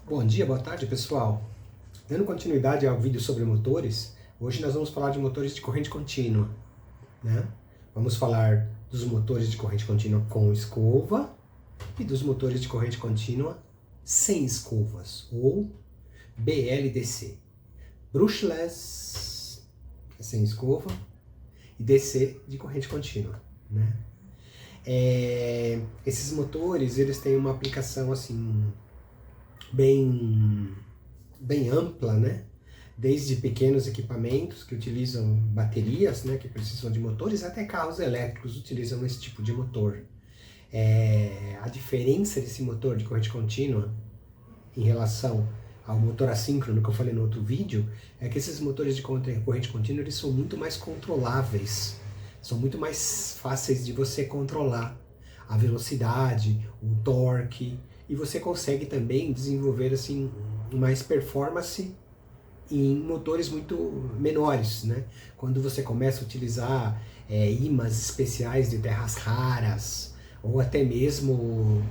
Bom dia, boa tarde, pessoal. Dando continuidade ao vídeo sobre motores, hoje nós vamos falar de motores de corrente contínua, né? Vamos falar dos motores de corrente contínua com escova e dos motores de corrente contínua sem escovas, ou BLDC. Brushless, que é sem escova, e DC de corrente contínua, né? Esses motores, eles têm uma aplicação assim bem ampla, né? Desde pequenos equipamentos que utilizam baterias, né, que precisam de motores, até carros elétricos utilizam esse tipo de motor. A diferença desse motor de corrente contínua em relação ao motor assíncrono que eu falei no outro vídeo, é que esses motores de corrente contínua eles são muito mais controláveis, são muito mais fáceis de você controlar a velocidade, o torque, e você consegue também desenvolver assim mais performance em motores muito menores, né? Quando você começa a utilizar ímãs especiais de terras raras, ou até mesmo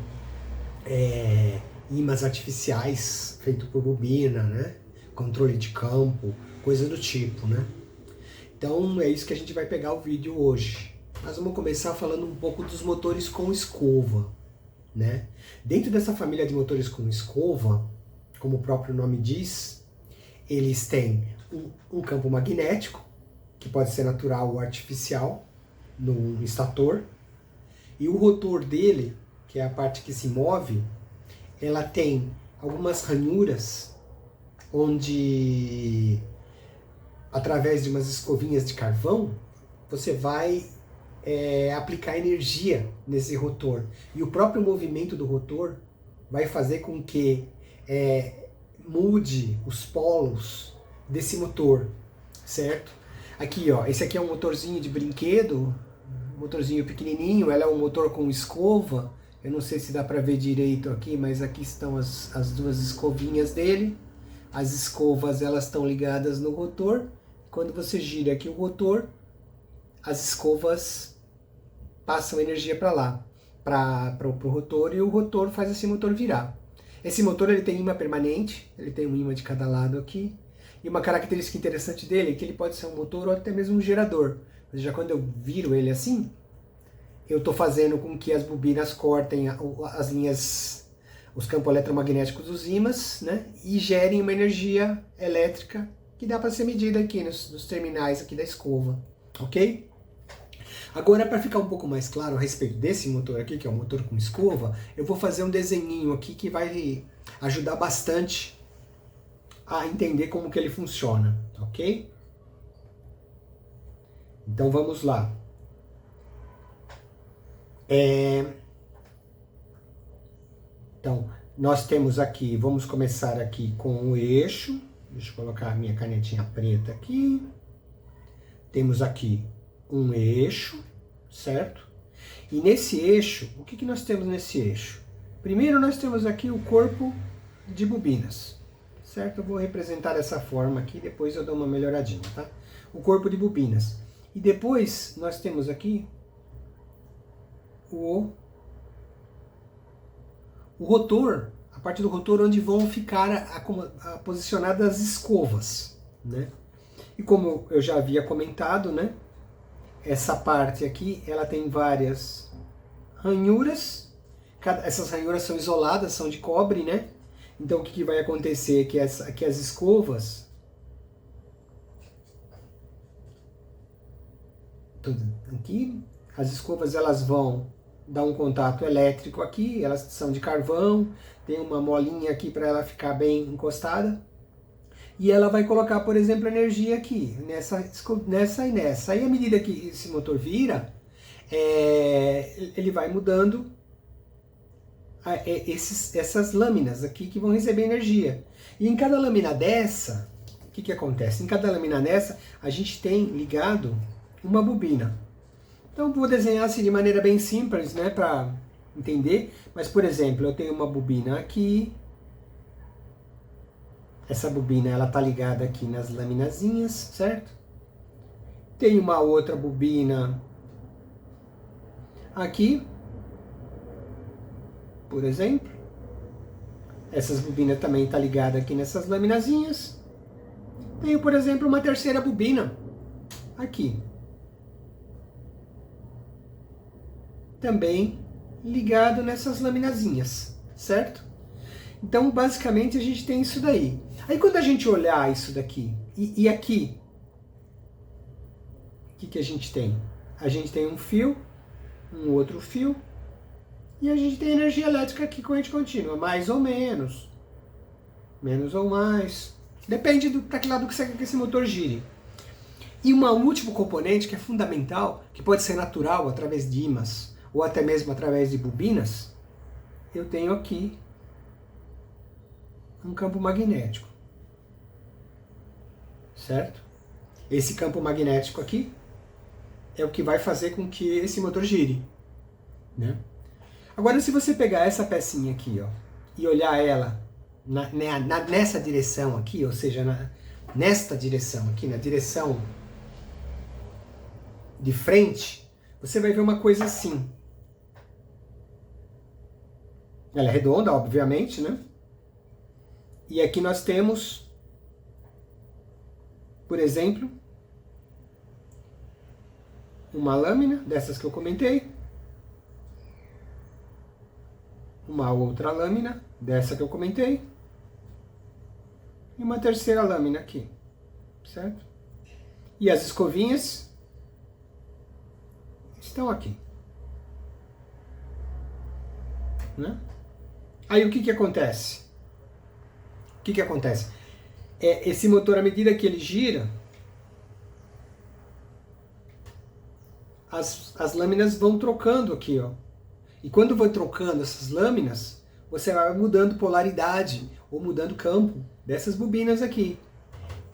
ímãs artificiais feito por bobina, né? Controle de campo, coisa do tipo, né? Então é isso que a gente vai pegar o vídeo hoje. Nós vamos começar falando um pouco dos motores com escova, né? Dentro dessa família de motores com escova, como o próprio nome diz, eles têm um campo magnético, que pode ser natural ou artificial, no estator, e o rotor dele, que é a parte que se move, ela tem algumas ranhuras onde, através de umas escovinhas de carvão, você vai aplicar energia nesse rotor. E o próprio movimento do rotor vai fazer com que mude os polos desse motor, certo? Aqui, ó, esse aqui é um motorzinho de brinquedo, motorzinho pequenininho, ela é um motor com escova. Eu não sei se dá para ver direito aqui, mas aqui estão as duas escovinhas dele. As escovas, elas estão ligadas no rotor. Quando você gira aqui o rotor, as escovas passam energia para lá, para o rotor, e o rotor faz esse motor virar. Esse motor ele tem imã permanente, ele tem um imã de cada lado aqui, e uma característica interessante dele é que ele pode ser um motor ou até mesmo um gerador. Ou seja, quando eu viro ele assim, eu estou fazendo com que as bobinas cortem as linhas, os campos eletromagnéticos dos ímãs, né, e gerem uma energia elétrica que dá para ser medida aqui nos terminais aqui da escova, ok? Agora, para ficar um pouco mais claro a respeito desse motor aqui, que é o motor com escova, eu vou fazer um desenhinho aqui que vai ajudar bastante a entender como que ele funciona, ok? Então vamos lá. Então, nós temos aqui, vamos começar aqui com o eixo. Deixa eu colocar a minha canetinha preta aqui. Temos aqui um eixo, certo? E nesse eixo, o que nós temos nesse eixo? Primeiro nós temos aqui o corpo de bobinas, certo? Eu vou representar dessa forma aqui, depois eu dou uma melhoradinha, tá? O corpo de bobinas. E depois nós temos aqui o rotor, a parte do rotor onde vão ficar posicionadas as escovas, né? E como eu já havia comentado, né? Essa parte aqui, ela tem várias ranhuras. Essas ranhuras são isoladas, são de cobre, né? Então o que vai acontecer é que as escovas, aqui, as escovas elas vão dar um contato elétrico aqui, elas são de carvão, tem uma molinha aqui para ela ficar bem encostada. E ela vai colocar, por exemplo, energia aqui, nessa e nessa. Aí, à medida que esse motor vira, ele vai mudando essas lâminas aqui que vão receber energia. E em cada lâmina dessa, o que acontece? Em cada lâmina dessa, a gente tem ligado uma bobina. Então, vou desenhar assim de maneira bem simples, né, para entender. Mas, por exemplo, eu tenho uma bobina aqui. Essa bobina ela tá ligada aqui nas laminazinhas, certo? Tem uma outra bobina aqui, por exemplo. Essas bobinas também estão ligadas aqui nessas laminazinhas. Tenho, por exemplo, uma terceira bobina aqui. Também ligado nessas laminazinhas, certo? Então, basicamente, a gente tem isso daí. Aí, quando a gente olhar isso daqui, e aqui, o que a gente tem? A gente tem um fio, um outro fio, e a gente tem energia elétrica aqui, corrente contínua, mais ou menos, menos ou mais, depende para que lado que você quer que esse motor gire. E um último componente que é fundamental, que pode ser natural através de ímãs, ou até mesmo através de bobinas, eu tenho aqui um campo magnético, certo? Esse campo magnético aqui é o que vai fazer com que esse motor gire, né? Agora, se você pegar essa pecinha aqui, ó, e olhar ela nessa direção aqui, ou seja, nesta direção aqui, na direção de frente, você vai ver uma coisa assim. Ela é redonda, obviamente, né? E aqui nós temos, por exemplo, uma lâmina dessas que eu comentei, uma outra lâmina dessa que eu comentei, e uma terceira lâmina aqui, certo? E as escovinhas estão aqui, né? Aí o que acontece? O que acontece? Esse motor, à medida que ele gira, as lâminas vão trocando aqui, ó. E quando vai trocando essas lâminas, você vai mudando polaridade ou mudando campo dessas bobinas aqui.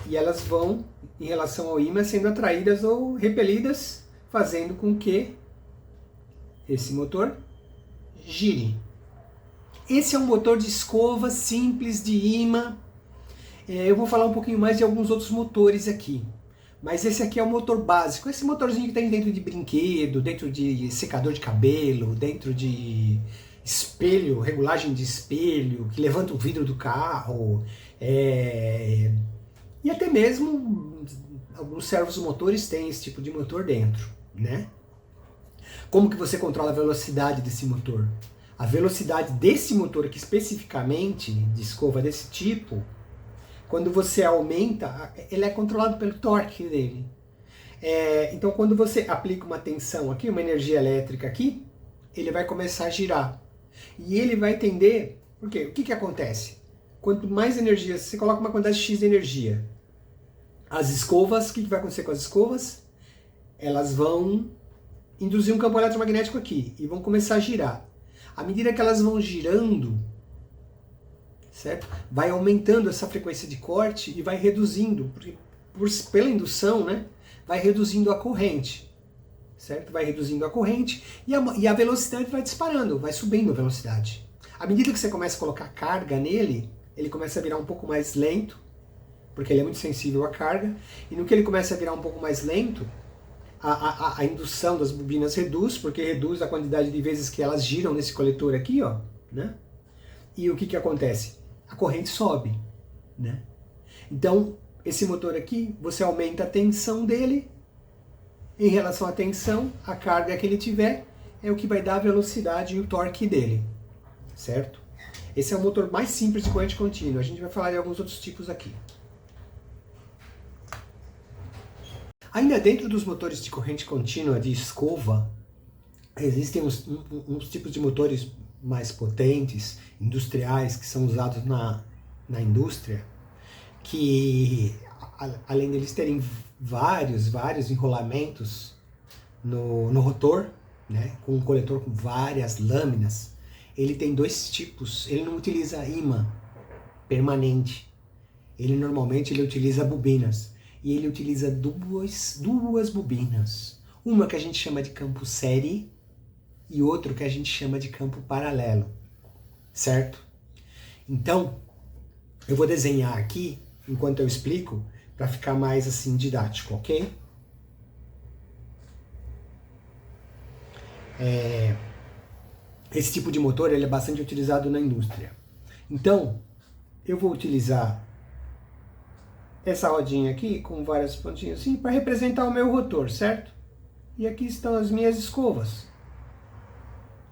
E elas vão, em relação ao ímã, sendo atraídas ou repelidas, fazendo com que esse motor gire. Esse é um motor de escova simples de ímã. Eu vou falar um pouquinho mais de alguns outros motores aqui. Mas esse aqui é o motor básico. Esse motorzinho que tem dentro de brinquedo, dentro de secador de cabelo, dentro de espelho, regulagem de espelho, que levanta o vidro do carro. E até mesmo alguns servos motores têm esse tipo de motor dentro, né? Como que você controla a velocidade desse motor? A velocidade desse motor aqui especificamente, de escova desse tipo, quando você aumenta, ele é controlado pelo torque dele. Então quando você aplica uma tensão aqui, uma energia elétrica aqui, ele vai começar a girar. E ele vai tender... Por quê? O que acontece? Quanto mais energia, você coloca uma quantidade X de energia. As escovas, o que vai acontecer com as escovas? Elas vão induzir um campo eletromagnético aqui e vão começar a girar. À medida que elas vão girando, certo? Vai aumentando essa frequência de corte e vai reduzindo, porque pela indução, né? Vai reduzindo a corrente, certo? Vai reduzindo a corrente e a velocidade vai disparando, vai subindo a velocidade. À medida que você começa a colocar carga nele, ele começa a virar um pouco mais lento, porque ele é muito sensível à carga, e no que ele começa a virar um pouco mais lento, a indução das bobinas reduz, porque reduz a quantidade de vezes que elas giram nesse coletor aqui, ó, né? E o que acontece? A corrente sobe, né? Então, esse motor aqui, você aumenta a tensão dele, em relação à tensão, a carga que ele tiver, é o que vai dar a velocidade e o torque dele, certo? Esse é o motor mais simples de corrente contínua. A gente vai falar de alguns outros tipos aqui. Ainda dentro dos motores de corrente contínua de escova, existem uns tipos de motores mais potentes, industriais, que são usados na indústria, que além deles terem vários enrolamentos no rotor, né, com um coletor com várias lâminas, ele tem dois tipos. Ele não utiliza ímã permanente, normalmente ele utiliza bobinas. E ele utiliza duas bobinas. Uma que a gente chama de campo série e outro que a gente chama de campo paralelo. Certo? Então, eu vou desenhar aqui, enquanto eu explico, para ficar mais assim didático, ok? Esse tipo de motor ele é bastante utilizado na indústria. Então, eu vou utilizar essa rodinha aqui, com várias pontinhas assim, para representar o meu rotor, certo? E aqui estão as minhas escovas.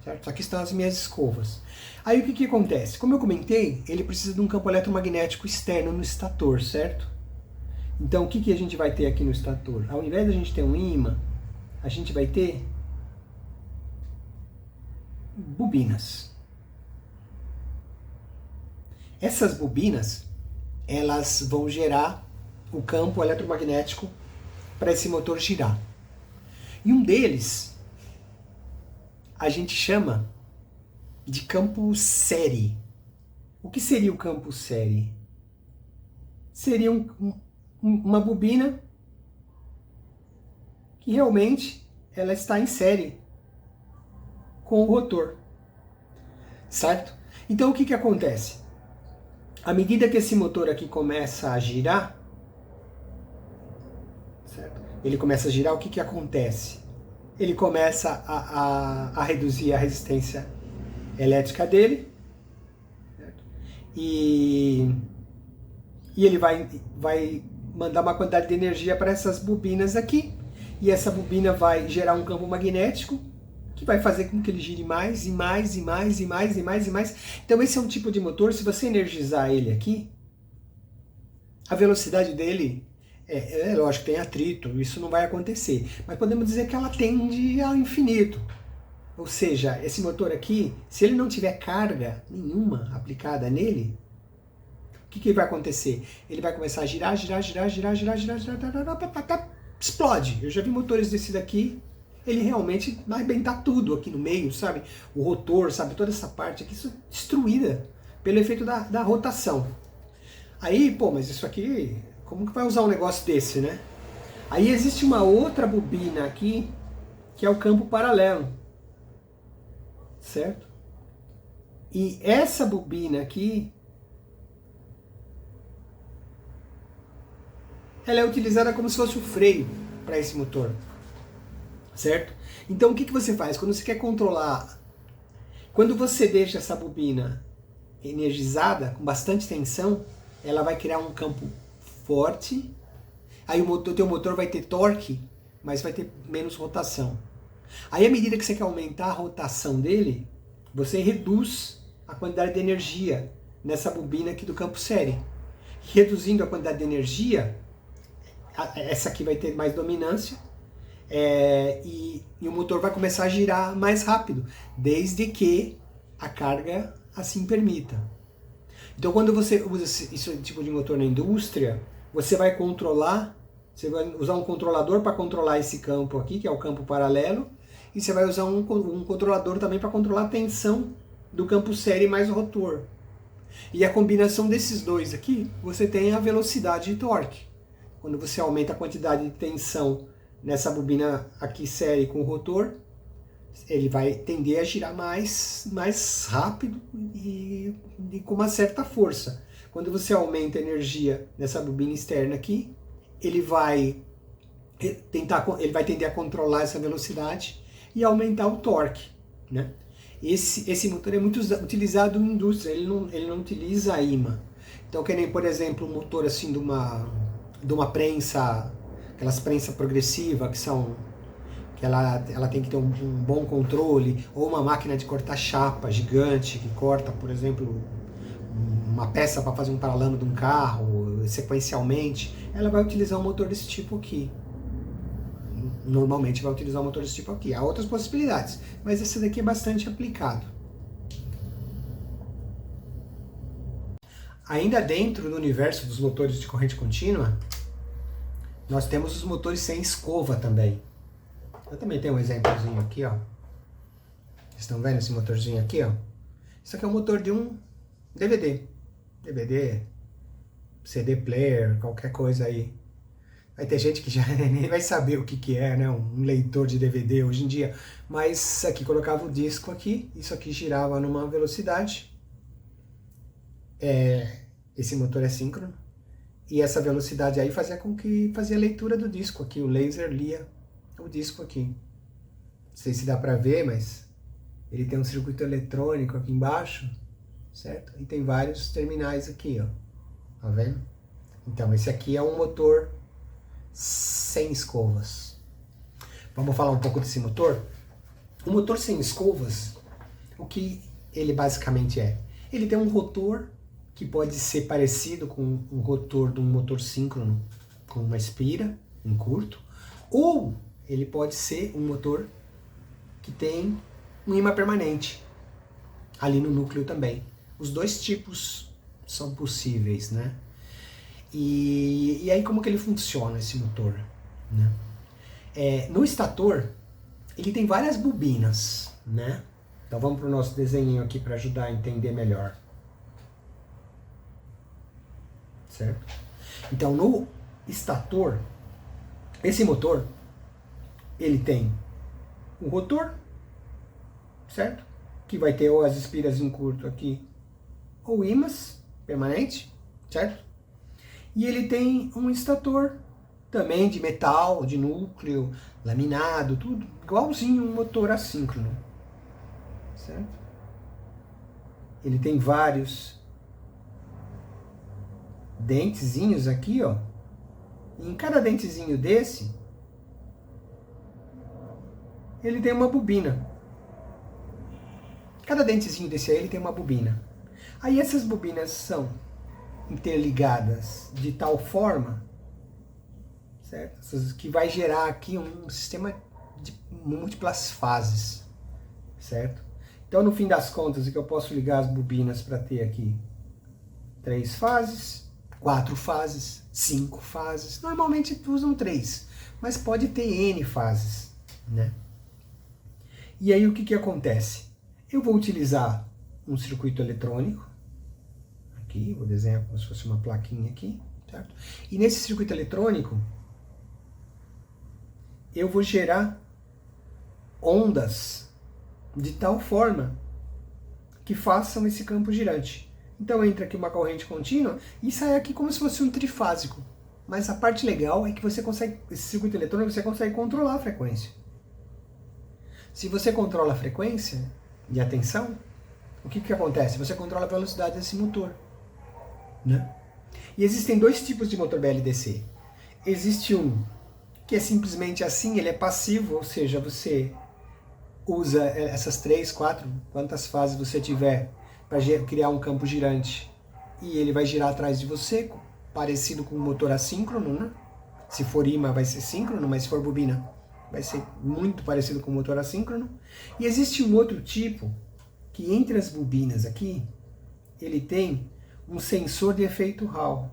Certo? Aqui estão as minhas escovas. Aí o que, que acontece? Como eu comentei, ele precisa de um campo eletromagnético externo no estator, certo? Então o que, que a gente vai ter aqui no estator? Ao invés de a gente ter um ímã, a gente vai ter bobinas. Essas bobinas, elas vão gerar o campo eletromagnético para esse motor girar. E um deles a gente chama de campo série. O que seria o campo série? Seria uma bobina que realmente ela está em série com o rotor, certo? Então o que, que acontece? À medida que esse motor aqui começa a girar, certo? Ele começa a girar, o que, que acontece? Ele começa a reduzir a resistência elétrica dele, certo? E ele vai mandar uma quantidade de energia para essas bobinas aqui, e essa bobina vai gerar um campo magnético que vai fazer com que ele gire mais e mais e mais e mais e mais e mais. Então esse é um tipo de motor, se você energizar ele aqui, a velocidade dele, lógico, tem atrito, isso não vai acontecer, mas podemos dizer que ela tende ao infinito. Ou seja, esse motor aqui, se ele não tiver carga nenhuma aplicada nele, o que, que vai acontecer? Ele vai começar a girar, girar, girar, girar, girar, girar, girar, explode. Eu já vi motores desse daqui, ele realmente vai arrebentar tudo aqui no meio, sabe? O rotor, sabe? Toda essa parte aqui, isso destruída pelo efeito da rotação. Aí, pô, mas isso aqui, como que vai usar um negócio desse, né? Aí existe uma outra bobina aqui, que é o campo paralelo, certo? E essa bobina aqui, ela é utilizada como se fosse o freio para esse motor, certo? Então o que, que você faz? Quando você quer controlar, quando você deixa essa bobina energizada, com bastante tensão, ela vai criar um campo forte, aí o teu motor vai ter torque, mas vai ter menos rotação. Aí à medida que você quer aumentar a rotação dele, você reduz a quantidade de energia nessa bobina aqui do campo série. Reduzindo a quantidade de energia, essa aqui vai ter mais dominância, e o motor vai começar a girar mais rápido, desde que a carga assim permita. Então quando você usa esse tipo de motor na indústria, você vai controlar, você vai usar um controlador para controlar esse campo aqui, que é o campo paralelo, e você vai usar um controlador também para controlar a tensão do campo série mais o rotor. E a combinação desses dois aqui, você tem a velocidade e torque. Quando você aumenta a quantidade de tensão nessa bobina aqui série com o rotor, ele vai tender a girar mais rápido e com uma certa força. Quando você aumenta a energia nessa bobina externa aqui, ele vai tender a controlar essa velocidade e aumentar o torque, né? Esse motor é muito utilizado em indústria, ele não utiliza a imã. Então, que nem, por exemplo, um motor assim de uma prensa, aquelas prensas progressivas que ela tem que ter um bom controle, ou uma máquina de cortar chapa gigante, que corta, por exemplo, uma peça para fazer um paralama de um carro, sequencialmente, ela vai utilizar um motor desse tipo aqui. Normalmente vai utilizar um motor desse tipo aqui. Há outras possibilidades, mas esse daqui é bastante aplicado. Ainda dentro do universo dos motores de corrente contínua, nós temos os motores sem escova também. Eu também tenho um exemplozinho aqui, ó. Vocês estão vendo esse motorzinho aqui, ó? Isso aqui é o motor de um DVD. DVD, CD player, qualquer coisa aí. Vai ter gente que já nem vai saber o que é, né? Um leitor de DVD hoje em dia. Mas aqui colocava o disco aqui, isso aqui girava numa velocidade. Esse motor é síncrono. E essa velocidade aí fazia a leitura do disco aqui. O laser lia o disco aqui. Não sei se dá pra ver, mas ele tem um circuito eletrônico aqui embaixo. certo? E tem vários terminais aqui, ó. Tá vendo? Então, esse aqui é um motor sem escovas. Vamos falar um pouco desse motor? O motor sem escovas, o que ele basicamente é? Ele tem um rotor que pode ser parecido com um rotor de um motor síncrono, com uma espira em curto, ou ele pode ser um motor que tem um ímã permanente, ali no núcleo também. Os dois tipos são possíveis, né? E aí como que ele funciona, esse motor? Né? No estator, ele tem várias bobinas, né? Então vamos para o nosso desenho aqui para ajudar a entender melhor. Certo? Então no estator, esse motor, ele tem o rotor, certo? Que vai ter ou as espiras em curto aqui, ou ímãs permanente, certo? E ele tem um estator também de metal, de núcleo, laminado, tudo igualzinho um motor assíncrono, certo? Ele tem vários dentezinhos aqui, ó. E em cada dentezinho desse, ele tem uma bobina. Cada dentezinho desse aí ele tem uma bobina. Aí essas bobinas são interligadas de tal forma, certo? Que vai gerar aqui um sistema de múltiplas fases, certo? Então, no fim das contas, eu posso ligar as bobinas para ter aqui 3 fases, 4 fases, 5 fases. Normalmente usam 3, mas pode ter N fases, né? E aí o que acontece? Eu vou utilizar um circuito eletrônico, aqui, vou desenhar como se fosse uma plaquinha aqui, certo? E nesse circuito eletrônico, eu vou gerar ondas de tal forma que façam esse campo girante. Então entra aqui uma corrente contínua e sai aqui como se fosse um trifásico. Mas a parte legal é que você consegue, esse circuito eletrônico, você consegue controlar a frequência. Se você controla a frequência e a tensão, o que acontece? Você controla a velocidade desse motor, né? E existem dois tipos de motor BLDC. Existe um que é simplesmente assim, ele é passivo, ou seja, você usa essas 3, 4, quantas fases você tiver para criar um campo girante e ele vai girar atrás de você, parecido com um motor assíncrono, né? Se for ímã vai ser síncrono, mas se for bobina vai ser muito parecido com um motor assíncrono. E existe um outro tipo que entre as bobinas aqui, ele tem um sensor de efeito Hall.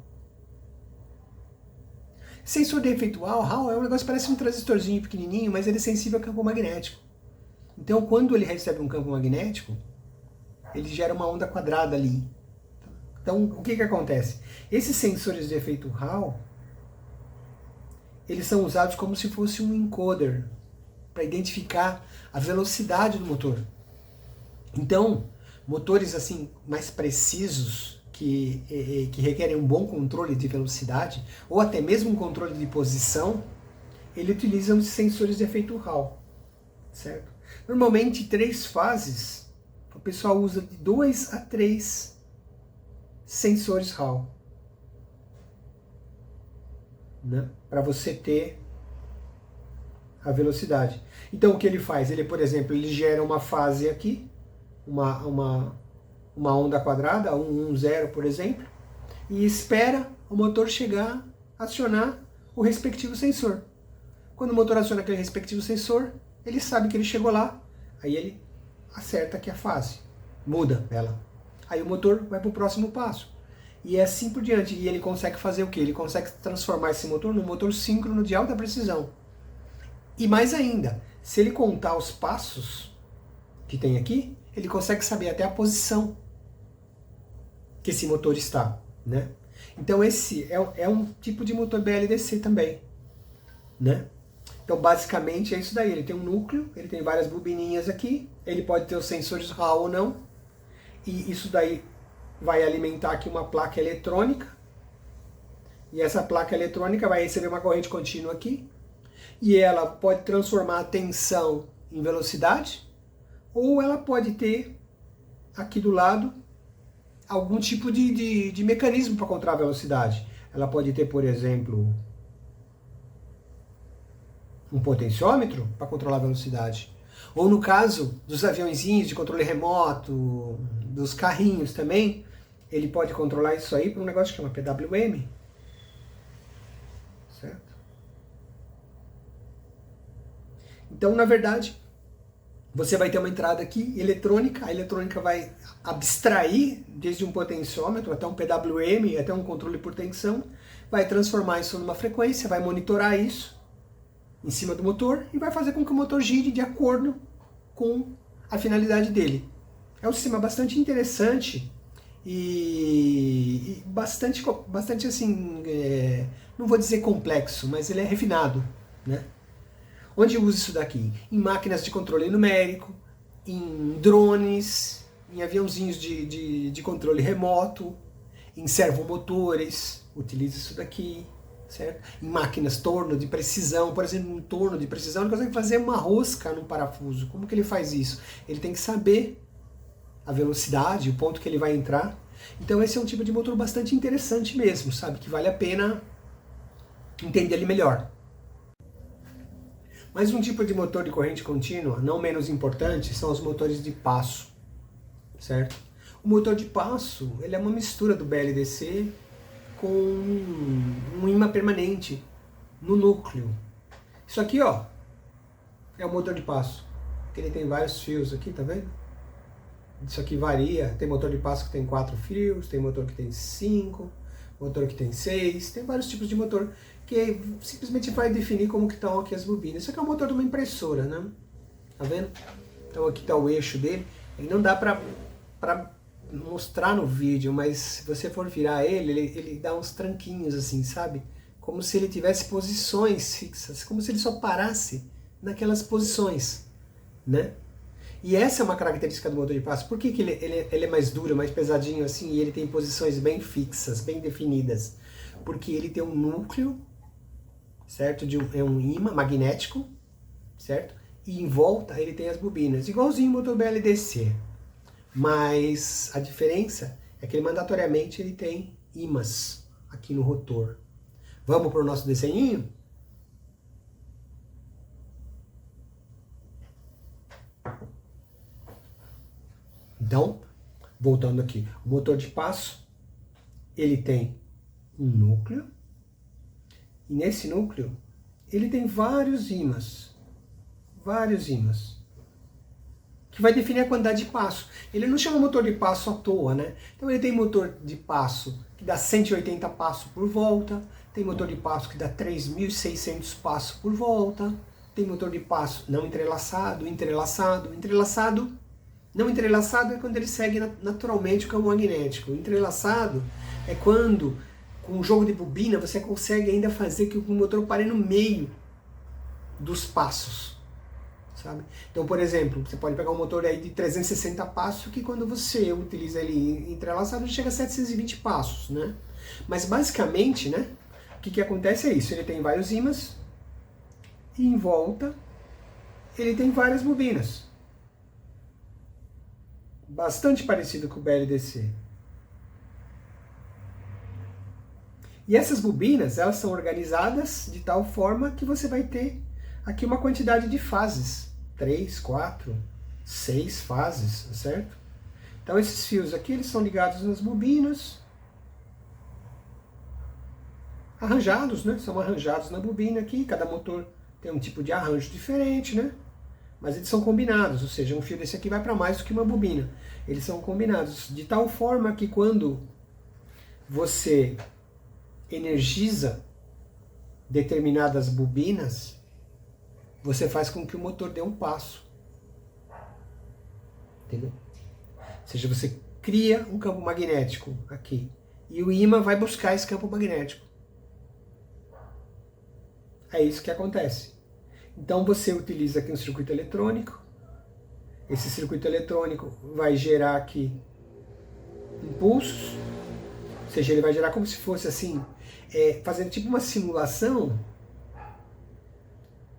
Sensor de efeito Hall é um negócio que parece um transistorzinho pequenininho, mas ele é sensível a campo magnético. Então, quando ele recebe um campo magnético, ele gera uma onda quadrada ali. Então, o que acontece? Esses sensores de efeito Hall, eles são usados como se fosse um encoder para identificar a velocidade do motor. Então, motores assim mais precisos, que requerem um bom controle de velocidade, ou até mesmo um controle de posição, ele utiliza os sensores de efeito Hall, certo? Normalmente 3 fases, o pessoal usa de 2 a 3 sensores Hall, né? Para você ter a velocidade. Então o que ele faz? Ele, por exemplo, ele gera uma fase aqui, uma onda quadrada, 1, 0, por exemplo, e espera o motor chegar, acionar o respectivo sensor. Quando o motor aciona aquele respectivo sensor, ele sabe que ele chegou lá, aí ele acerta aqui a fase, muda ela. Aí o motor vai para o próximo passo. E é assim por diante. E ele consegue fazer o quê? Ele consegue transformar esse motor num motor síncrono de alta precisão. E mais ainda, se ele contar os passos que tem aqui, ele consegue saber até a posição que esse motor está, né? Então esse é um tipo de motor BLDC também, né? Então basicamente é isso daí, ele tem um núcleo, ele tem várias bobininhas aqui, ele pode ter os sensores Hall ou não, e isso daí vai alimentar aqui uma placa eletrônica, e essa placa eletrônica vai receber uma corrente contínua aqui, e ela pode transformar a tensão em velocidade, ou ela pode ter aqui do lado algum tipo de mecanismo para controlar a velocidade. Ela pode ter, por exemplo, um potenciômetro para controlar a velocidade. Ou no caso dos aviãozinhos de controle remoto, dos carrinhos também, ele pode controlar isso aí por um negócio que chama PWM. Certo? Então, na verdade, você vai ter uma entrada aqui eletrônica, a eletrônica vai abstrair desde um potenciômetro até um PWM, até um controle por tensão, vai transformar isso numa frequência, vai monitorar isso em cima do motor e vai fazer com que o motor gire de acordo com a finalidade dele. É um sistema bastante interessante e bastante assim, não vou dizer complexo, mas ele é refinado, né? Onde usa isso daqui? Em máquinas de controle numérico, em drones, em aviãozinhos de controle remoto, em servomotores, utiliza isso daqui, certo? Em máquinas torno de precisão, por exemplo, um torno de precisão, ele consegue fazer uma rosca no parafuso. Como que ele faz isso? Ele tem que saber a velocidade, o ponto que ele vai entrar. Então esse é um tipo de motor bastante interessante mesmo, sabe? Que vale a pena entender ele melhor. Mas um tipo de motor de corrente contínua, não menos importante, são os motores de passo, certo? O motor de passo, ele é uma mistura do BLDC com um ímã permanente no núcleo. Isso aqui, ó, é o motor de passo. Ele tem vários fios aqui, tá vendo? Isso aqui varia. Tem motor de passo que tem 4 fios, tem motor que tem 5, motor que tem 6, tem vários tipos de motor que simplesmente vai definir como que estão aqui as bobinas. Isso aqui é o motor de uma impressora, né? Tá vendo? Então aqui está o eixo dele. Ele não dá pra mostrar no vídeo, mas se você for virar ele dá uns tranquinhos assim, sabe? Como se ele tivesse posições fixas, como se ele só parasse naquelas posições, né? E essa é uma característica do motor de passo. Por que ele é mais duro, mais pesadinho assim, e ele tem posições bem fixas, bem definidas? Porque ele tem um núcleo, certo? É um ímã magnético, certo? E em volta ele tem as bobinas, igualzinho o motor BLDC. Mas a diferença é que ele mandatoriamente ele tem ímãs aqui no rotor. Vamos para o nosso desenhinho? Então, voltando aqui, o motor de passo, ele tem um núcleo, e nesse núcleo ele tem vários ímãs, que vai definir a quantidade de passo. Ele não chama motor de passo à toa, né? Então ele tem motor de passo que dá 180 passos por volta, tem motor de passo que dá 3.600 passos por volta, tem motor de passo não entrelaçado, não entrelaçado é quando ele segue naturalmente o campo magnético. Entrelaçado é quando, com um jogo de bobina, você consegue ainda fazer que o motor pare no meio dos passos, sabe? Então, por exemplo, você pode pegar um motor aí de 360 passos que quando você utiliza ele entrelaçado chega a 720 passos, né? Mas basicamente, né, o que acontece é isso, ele tem vários ímãs e em volta ele tem várias bobinas. Bastante parecido com o BLDC. E essas bobinas, elas são organizadas de tal forma que você vai ter aqui uma quantidade de fases. 3, 4, 6 fases, certo? Então esses fios aqui, eles são ligados nas bobinas. Arranjados, né? São arranjados na bobina aqui. Cada motor tem um tipo de arranjo diferente, né? Mas eles são combinados, ou seja, um fio desse aqui vai para mais do que uma bobina. Eles são combinados de tal forma que quando você energiza determinadas bobinas, você faz com que o motor dê um passo. Entendeu? Ou seja, você cria um campo magnético aqui e o ímã vai buscar esse campo magnético. É isso que acontece. Então você utiliza aqui um circuito eletrônico. Esse circuito eletrônico vai gerar aqui impulsos. Ou seja, ele vai gerar como se fosse assim, fazendo tipo uma simulação.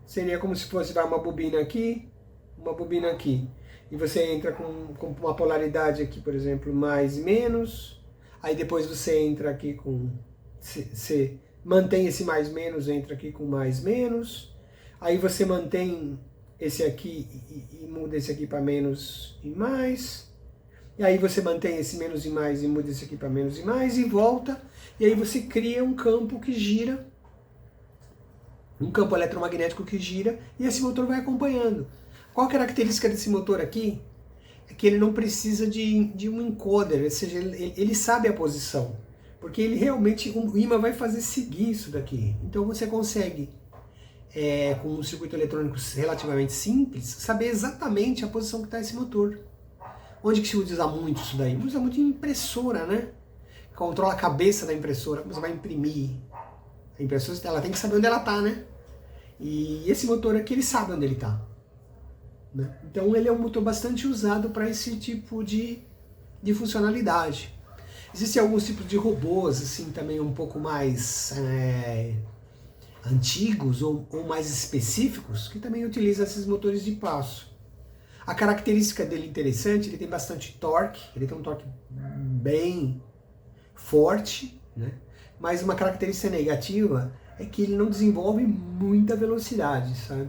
Seria como se fosse uma bobina aqui, uma bobina aqui. e você entra com uma polaridade aqui, por exemplo, mais e menos, aí depois você entra aqui com, você mantém esse mais menos, entra aqui com mais menos, aí você mantém esse aqui e muda esse aqui para menos e mais, e aí você mantém esse menos e mais e muda esse aqui para menos e mais e volta, e aí você cria um campo que gira, um campo eletromagnético que gira, e esse motor vai acompanhando. Qual a característica desse motor aqui? É que ele não precisa de um encoder, ou seja, ele sabe a posição, porque ele realmente, o ímã vai fazer seguir isso daqui. Então você consegue, com um circuito eletrônico relativamente simples, saber exatamente a posição que está esse motor. Onde que se usa muito isso daí? Usa muito em impressora, né? Controla a cabeça da impressora, você vai imprimir. A impressora ela tem que saber onde ela está, né? E esse motor aqui, ele sabe onde ele está. Né? Então ele é um motor bastante usado para esse tipo de funcionalidade. Existem alguns tipos de robôs assim também um pouco mais antigos ou mais específicos que também utilizam esses motores de passo. A característica dele interessante, ele tem bastante torque, ele tem um torque bem forte, né? Mas uma característica negativa é que ele não desenvolve muita velocidade, sabe?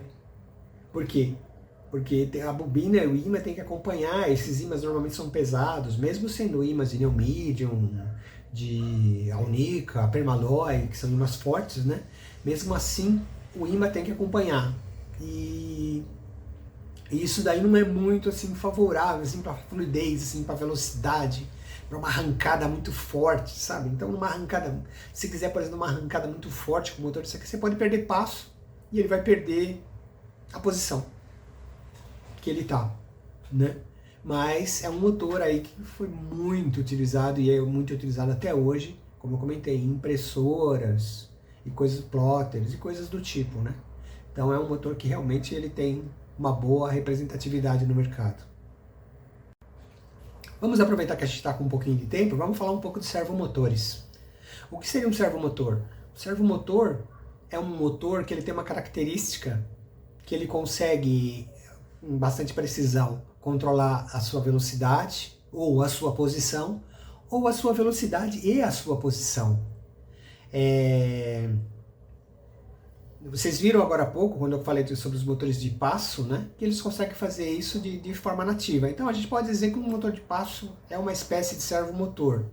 Por quê? Porque a bobina e o ímã tem que acompanhar, esses ímãs normalmente são pesados, mesmo sendo ímãs de neomédium, de alnica, permalloy, que são ímãs fortes, né? Mesmo assim, o ímã tem que acompanhar. E isso daí não é muito assim favorável assim para fluidez, assim para velocidade, para uma arrancada muito forte, sabe? Então numa arrancada, se quiser, por exemplo, uma arrancada muito forte com o motor disso aqui, você pode perder passo e ele vai perder a posição que ele tá, né? Mas é um motor aí que foi muito utilizado e é muito utilizado até hoje, como eu comentei, em impressoras e coisas, plotters e coisas do tipo, né? Então é um motor que realmente ele tem uma boa representatividade no mercado. Vamos aproveitar que a gente está com um pouquinho de tempo, vamos falar um pouco de servomotores. O que seria um servomotor? O servomotor é um motor que ele tem uma característica que ele consegue, com bastante precisão, controlar a sua velocidade ou a sua posição, ou a sua velocidade e a sua posição. Vocês viram agora há pouco, quando eu falei sobre os motores de passo, né, que eles conseguem fazer isso de forma nativa. Então a gente pode dizer que um motor de passo é uma espécie de servomotor.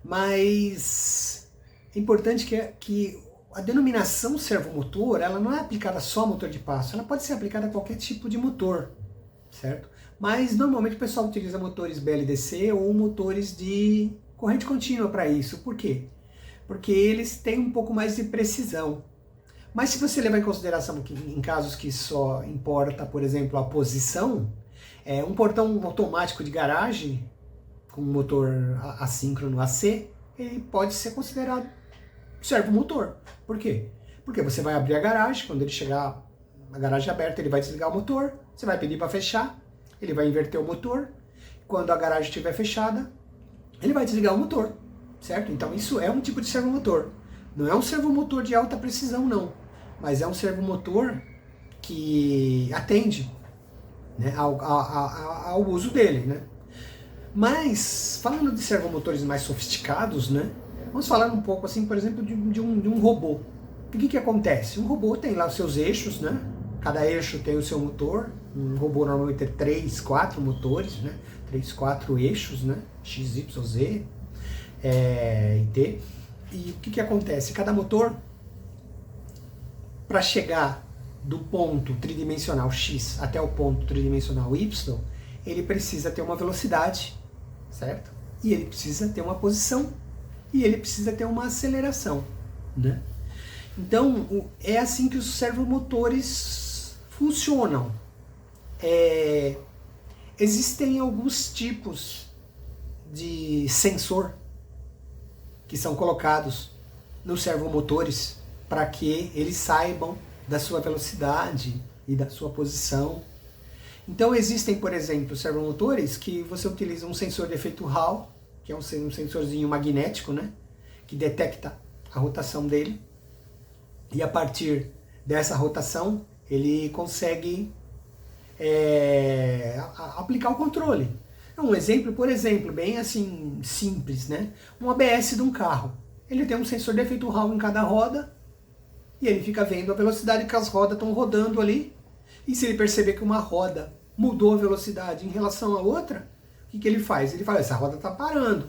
Mas é importante que a denominação servomotor, ela não é aplicada só a motor de passo, ela pode ser aplicada a qualquer tipo de motor, certo? Mas normalmente o pessoal utiliza motores BLDC ou motores de corrente contínua para isso. Por quê? Porque eles têm um pouco mais de precisão. Mas se você levar em consideração que em casos que só importa, por exemplo, a posição, um portão automático de garagem com motor assíncrono AC, ele pode ser considerado servomotor. Por quê? Porque você vai abrir a garagem, quando ele chegar a garagem aberta, ele vai desligar o motor, você vai pedir para fechar, ele vai inverter o motor, quando a garagem estiver fechada, ele vai desligar o motor, certo? Então isso é um tipo de servomotor. Não é um servomotor de alta precisão, não. Mas é um servomotor que atende, né, ao uso dele, né? Mas, falando de servomotores mais sofisticados, né, vamos falar um pouco, assim, por exemplo, de um robô. O que acontece? Um robô tem lá os seus eixos, né? Cada eixo tem o seu motor. Um robô normalmente tem 3, 4 motores, né? 3, 4 eixos, né? X, Y, Z e T. E o que acontece? Cada motor, para chegar do ponto tridimensional X até o ponto tridimensional Y, ele precisa ter uma velocidade, certo? E ele precisa ter uma posição, e ele precisa ter uma aceleração, né? Então, é assim que os servomotores funcionam. Existem alguns tipos de sensor que são colocados nos servomotores para que eles saibam da sua velocidade e da sua posição. Então existem, por exemplo, servomotores que você utiliza um sensor de efeito Hall, que é um sensorzinho magnético, né, que detecta a rotação dele, e a partir dessa rotação ele consegue aplicar o controle. Um exemplo, por exemplo, bem assim, simples, né? Um ABS de um carro. Ele tem um sensor de efeito Hall em cada roda, e ele fica vendo a velocidade que as rodas estão rodando ali. E se ele perceber que uma roda mudou a velocidade em relação à outra, o que ele faz? Ele fala, essa roda está parando,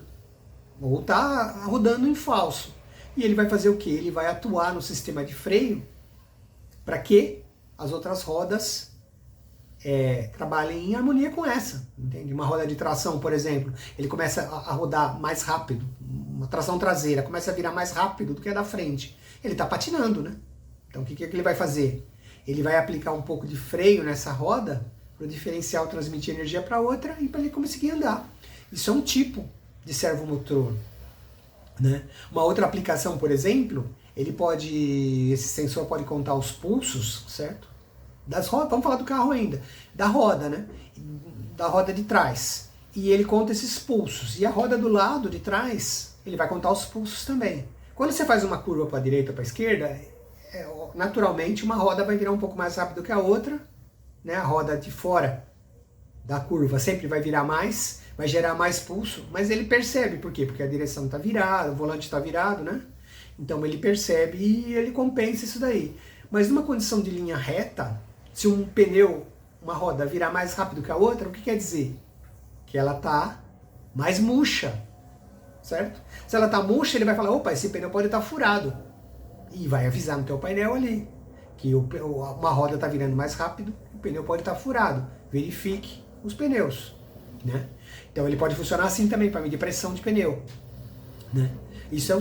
ou está rodando em falso. E ele vai fazer o quê? Ele vai atuar no sistema de freio para que as outras rodas trabalhem em harmonia com essa. Entende? Uma roda de tração, por exemplo, ele começa a rodar mais rápido, uma tração traseira começa a virar mais rápido do que a da frente. Ele está patinando, né? Então o que ele vai fazer? Ele vai aplicar um pouco de freio nessa roda para o diferencial transmitir energia para outra e para ele conseguir andar. Isso é um tipo de servomotor, né? Uma outra aplicação, por exemplo, esse sensor pode contar os pulsos, certo? Das rodas, vamos falar do carro ainda, da roda, né? Da roda de trás. E ele conta esses pulsos. E a roda do lado de trás, ele vai contar os pulsos também. Quando você faz uma curva para a direita ou para a esquerda, naturalmente uma roda vai virar um pouco mais rápido que a outra, né? A roda de fora da curva sempre vai virar mais, vai gerar mais pulso, mas ele percebe, por quê? Porque a direção está virada, o volante está virado, né? Então ele percebe e ele compensa isso daí. Mas numa condição de linha reta, se um pneu, uma roda virar mais rápido que a outra, o que quer dizer? Que ela está mais murcha, certo? Se ela está murcha, ele vai falar, opa, esse pneu pode estar furado. E vai avisar no teu painel ali que uma roda está virando mais rápido, o pneu pode estar furado. Verifique os pneus, né? Então ele pode funcionar assim também, para medir pressão de pneu, né? Isso é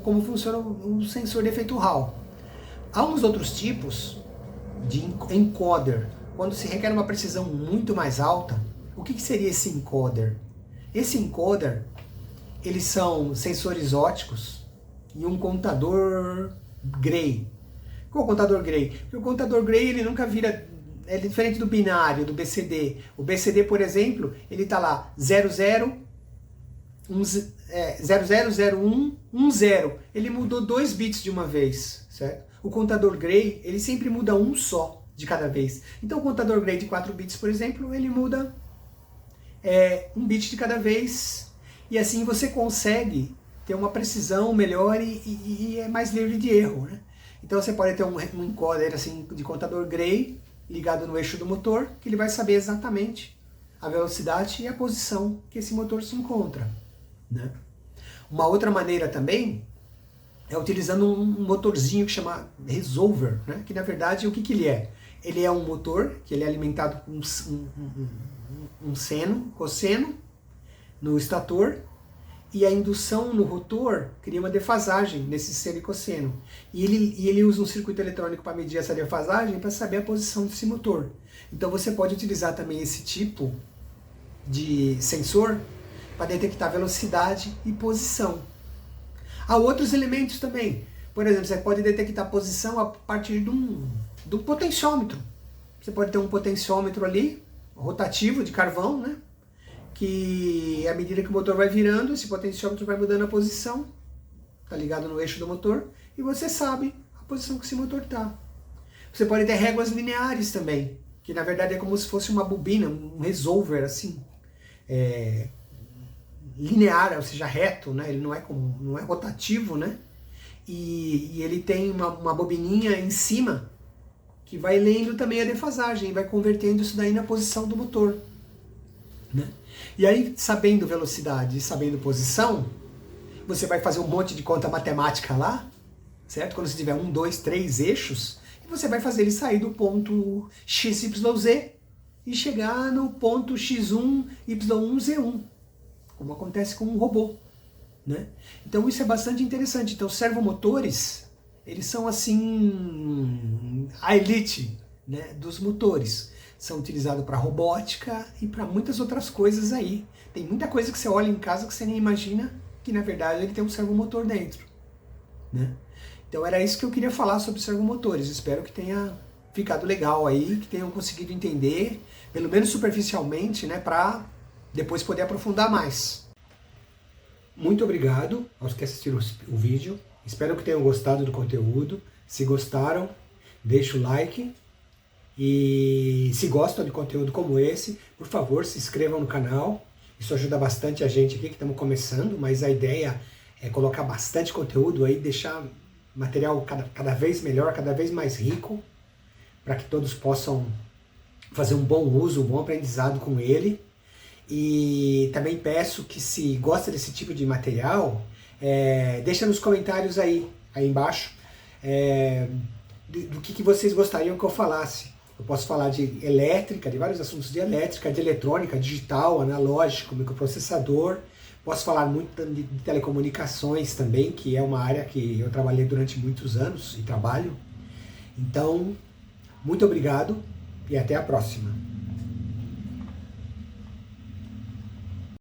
como funciona o sensor de efeito Hall. Há uns outros tipos de encoder. Quando se requer uma precisão muito mais alta, o que seria esse encoder? Esse encoder, eles são sensores óticos e um contador Gray. Qual é o contador Gray? Porque o contador Gray ele nunca vira, é diferente do binário, do BCD. O BCD, por exemplo, ele está lá 000110. Ele mudou 2 bits de uma vez, certo? O contador Gray, ele sempre muda um só de cada vez. Então o contador Gray de 4 bits, por exemplo, ele muda 1 bit de cada vez, e assim você consegue ter uma precisão melhor e é mais livre de erro, né? Então você pode ter um encoder assim, de contador Gray ligado no eixo do motor, que ele vai saber exatamente a velocidade e a posição que esse motor se encontra, né? Uma outra maneira também é utilizando um motorzinho que chama resolver, né? Que na verdade o que ele é? Ele é um motor que ele é alimentado com um seno, cosseno no estator, e a indução no rotor cria uma defasagem nesse seno e cosseno. E ele usa um circuito eletrônico para medir essa defasagem para saber a posição desse motor. Então você pode utilizar também esse tipo de sensor para detectar velocidade e posição. Há outros elementos também. Por exemplo, você pode detectar posição a partir do potenciômetro. Você pode ter um potenciômetro ali, rotativo, de carvão, né? Que à medida que o motor vai virando, esse potenciômetro vai mudando a posição, tá ligado no eixo do motor, e você sabe a posição que esse motor tá. Você pode ter réguas lineares também, que na verdade é como se fosse uma bobina, um resolver assim, linear, ou seja, reto, né? Ele não é rotativo, né? E ele tem uma bobininha em cima que vai lendo também a defasagem, vai convertendo isso daí na posição do motor, né? E aí, sabendo velocidade e sabendo posição, você vai fazer um monte de conta matemática lá, certo? Quando você tiver 1, 2, 3 eixos, e você vai fazer ele sair do ponto XYZ e chegar no ponto X1, Y1, Z1, como acontece com um robô, né? Então isso é bastante interessante. Então servomotores, eles são assim a elite, né, dos motores. São utilizados para robótica e para muitas outras coisas aí. Tem muita coisa que você olha em casa que você nem imagina que na verdade ele tem um servomotor dentro, né? Então era isso que eu queria falar sobre servomotores. Espero que tenha ficado legal aí, que tenham conseguido entender, pelo menos superficialmente, né, para depois poder aprofundar mais. Muito obrigado aos que assistiram o vídeo. Espero que tenham gostado do conteúdo. Se gostaram, deixa o like E se gostam de conteúdo como esse, por favor, se inscrevam no canal. Isso ajuda bastante a gente aqui que estamos começando, mas a ideia é colocar bastante conteúdo aí, deixar material cada vez melhor, cada vez mais rico, para que todos possam fazer um bom uso, um bom aprendizado com ele. E também peço que, se gosta desse tipo de material, deixa nos comentários aí embaixo, do que vocês gostariam que eu falasse. Eu posso falar de elétrica, de vários assuntos de elétrica, de eletrônica, digital, analógico, microprocessador. Posso falar muito de telecomunicações também, que é uma área que eu trabalhei durante muitos anos e trabalho. Então, muito obrigado e até a próxima.